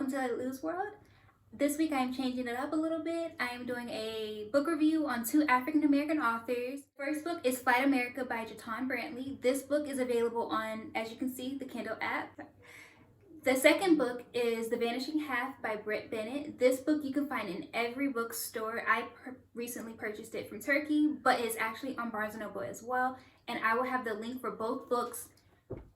welcome to Lou's World. This week I am changing it up a little bit. I am doing a book review on two African American authors. First book is Flight America by Jaton Brantley. This book is available on, as you can see, the Kindle app. The second book is The Vanishing Half by Britt Bennett. This book you can find in every bookstore. I recently purchased it from Turkey, but it's actually on Barnes & Noble as well. And I will have the link for both books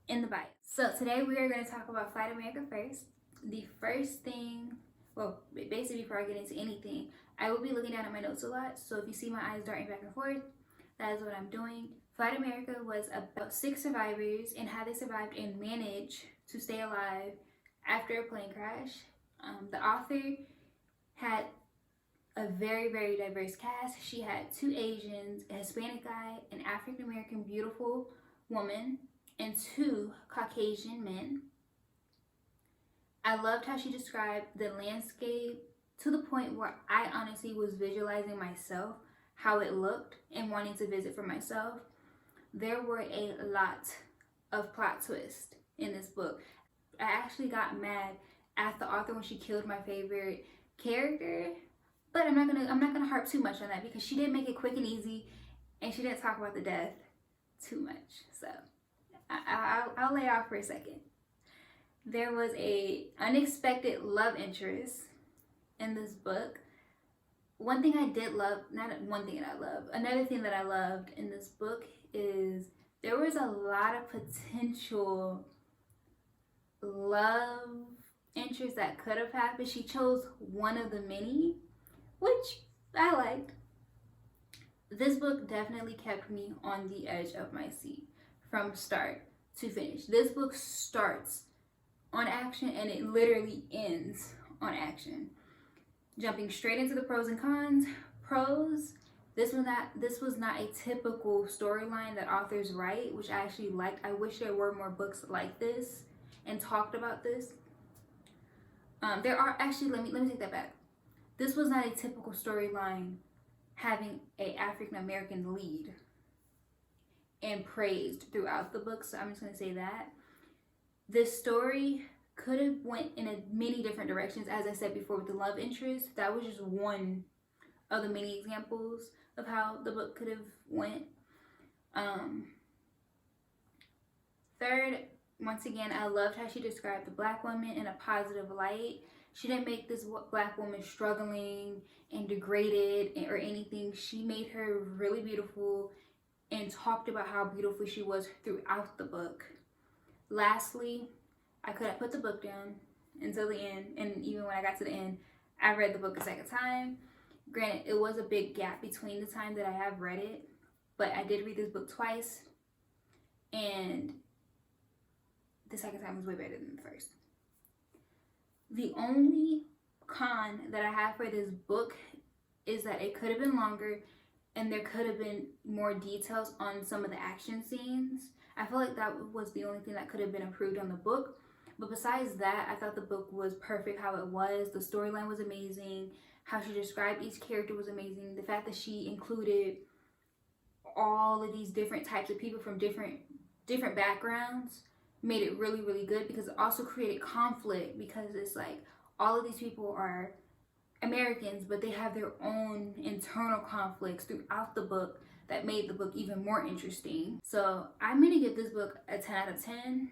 in the bio. So today we are going to talk about Flight America first. The first thing, well, basically before I get into anything, I will be looking down at my notes a lot. So if you see my eyes darting back and forth, that is what I'm doing. Flight America was about 6 survivors and how they survived and managed to stay alive after a plane crash. The author had a very, very diverse cast. She had 2 Asians, a Hispanic guy, an African American beautiful woman, and 2 Caucasian men. I loved how she described the landscape to the point where I honestly was visualizing myself, how it looked, and wanting to visit for myself. There were a lot of plot twists in this book. I actually got mad at the author when she killed my favorite character, but I'm not gonna harp too much on that because she did make it quick and easy, and she didn't talk about the death too much. So I'll lay off for a second. There was a unexpected love interest in this book. One thing I did love, not one thing that I love, another thing that I loved in this book is there was a lot of potential love interest that could have happened. She chose one of the many, which I liked. This book definitely kept me on the edge of my seat from start to finish. This book starts on action and it literally ends on action. Jumping straight into the pros and cons. Pros, this was not a typical storyline that authors write, which I actually liked. I wish there were more books like this and talked about this. There are actually, let me take that back. This was not a typical storyline having a African American lead and praised throughout the book, so I'm just going to say that. This story could have went in many different directions, as I said before with the love interest. That was just one of the many examples of how the book could have went. Third, once again, I loved how she described the Black woman in a positive light. She didn't make this Black woman struggling and degraded or anything. She made her really beautiful and talked about how beautiful she was throughout the book. Lastly, I could have put the book down until the end, and even when I got to the end, I read the book a second time. Granted, it was a big gap between the time that I have read it, but I did read this book twice, and the second time was way better than the first. The only con that I have for this book is that it could have been longer and there could have been more details on some of the action scenes. I feel like that was the only thing that could have been improved on the book. But besides that, I thought the book was perfect how it was. The storyline was amazing. How she described each character was amazing. The fact that she included all of these different types of people from different backgrounds made it really, really good, because it also created conflict, because it's like all of these people are Americans, but they have their own internal conflicts throughout the book that made the book even more interesting. So I'm gonna give this book a 10 out of 10.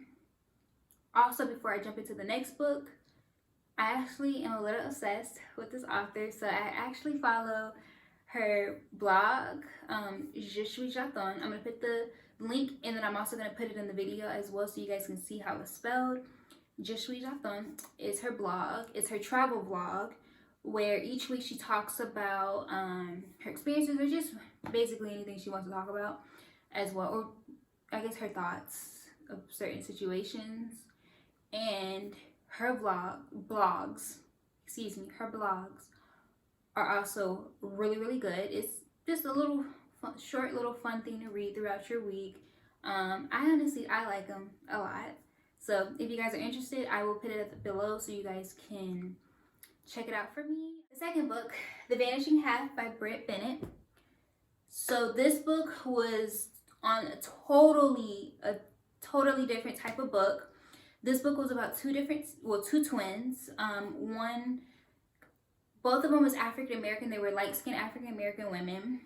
Also, before I jump into the next book, I actually am a little obsessed with this author. So I actually follow her blog, Je suis Jaton. I'm gonna put the link, and then I'm also gonna put it in the video as well so you guys can see how it's spelled. Je suis Jaton is her blog. It's her travel blog, where each week she talks about her experiences, or just basically anything she wants to talk about as well, or I guess her thoughts of certain situations. And her blogs are also really, really good. It's just a little short little fun thing to read throughout your week. I like them a lot. So if you guys are interested, I will put it below so you guys can check it out for me. The second book, The Vanishing Half by Britt Bennett. So this book was on a totally different type of book. This book was about two twins. Both of them was African American. They were light-skinned African American women,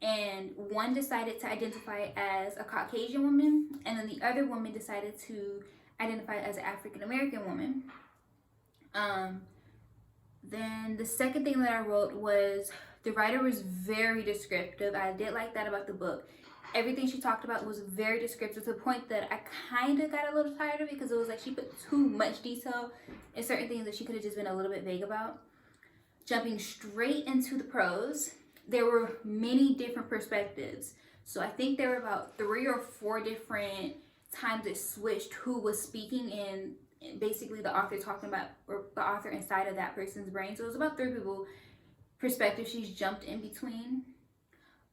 and one decided to identify as a Caucasian woman, and then the other woman decided to identify as an African American woman. Then the second thing that I wrote was the writer was very descriptive. I did like that about the book. Everything she talked about was very descriptive to the point that I kind of got a little tired of it because it was like she put too much detail in certain things that she could have just been a little bit vague about. Jumping straight into the prose, there were many different perspectives. So I think there were about 3 or 4 different times it switched who was speaking, and basically the author talking about, or the author inside of that person's brain. So it was about 3 people perspectives she's jumped in between.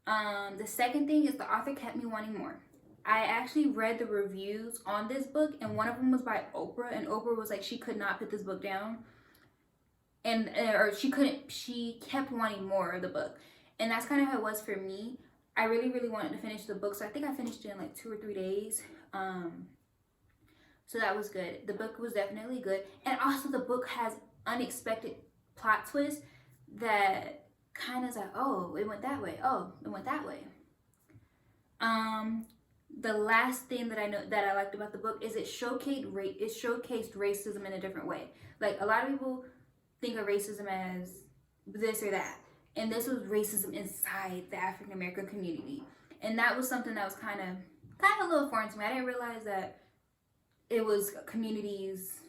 The second thing is the author kept me wanting more. I actually read the reviews on this book, and one of them was by Oprah, and Oprah was like she could not put this book down, and or she kept wanting more of the book, and that's kind of how it was for me. I really wanted to finish the book, so I think I finished it in like 2 or 3 days. So that was good. The book was definitely good, and also the book has unexpected plot twists that kind of like, oh, it went that way. Oh, it went that way. The last thing that I liked about the book is it showcased racism in a different way. Like, a lot of people think of racism as this or that, and this was racism inside the African American community, and that was something that was kind of a little foreign to me. I didn't realize that it was communities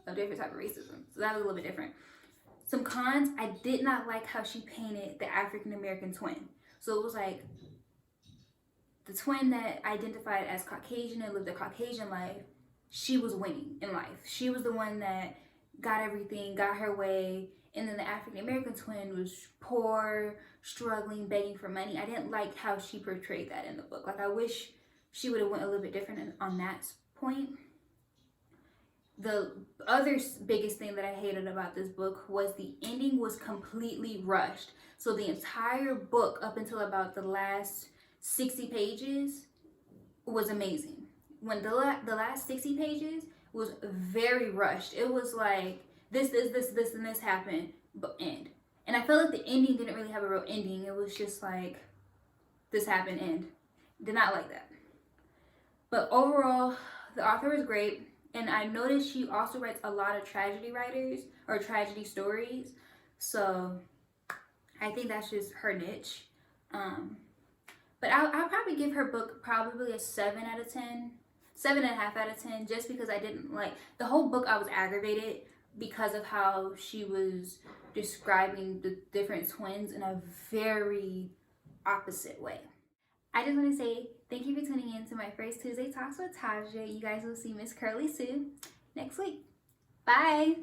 of different type of racism, so that was a little bit different. Some cons, I did not like how she painted the African American twin. So it was like the twin that identified as Caucasian and lived a Caucasian life, she was winning in life. She was the one that got everything, got her way. And then the African American twin was poor, struggling, begging for money. I didn't like how she portrayed that in the book. Like, I wish she would have went a little bit different on that point. The other biggest thing that I hated about this book was the ending was completely rushed. So the entire book up until about the last 60 pages was amazing. When the last 60 pages was very rushed. It was like this, and this happened, but end. And I felt like the ending didn't really have a real ending. It was just like, this happened, end. Did not like that. But overall, the author is great. And I noticed she also writes a lot of tragedy stories. So I think that's just her niche. But I'll probably give her book probably a 7 out of 10. 7.5 out of 10, just because I didn't like the whole book. I was aggravated because of how she was describing the different twins in a very opposite way. I just want to say thank you for tuning in to my first Tuesday Talks with Taja. You guys will see Miss Curly Sue next week. Bye!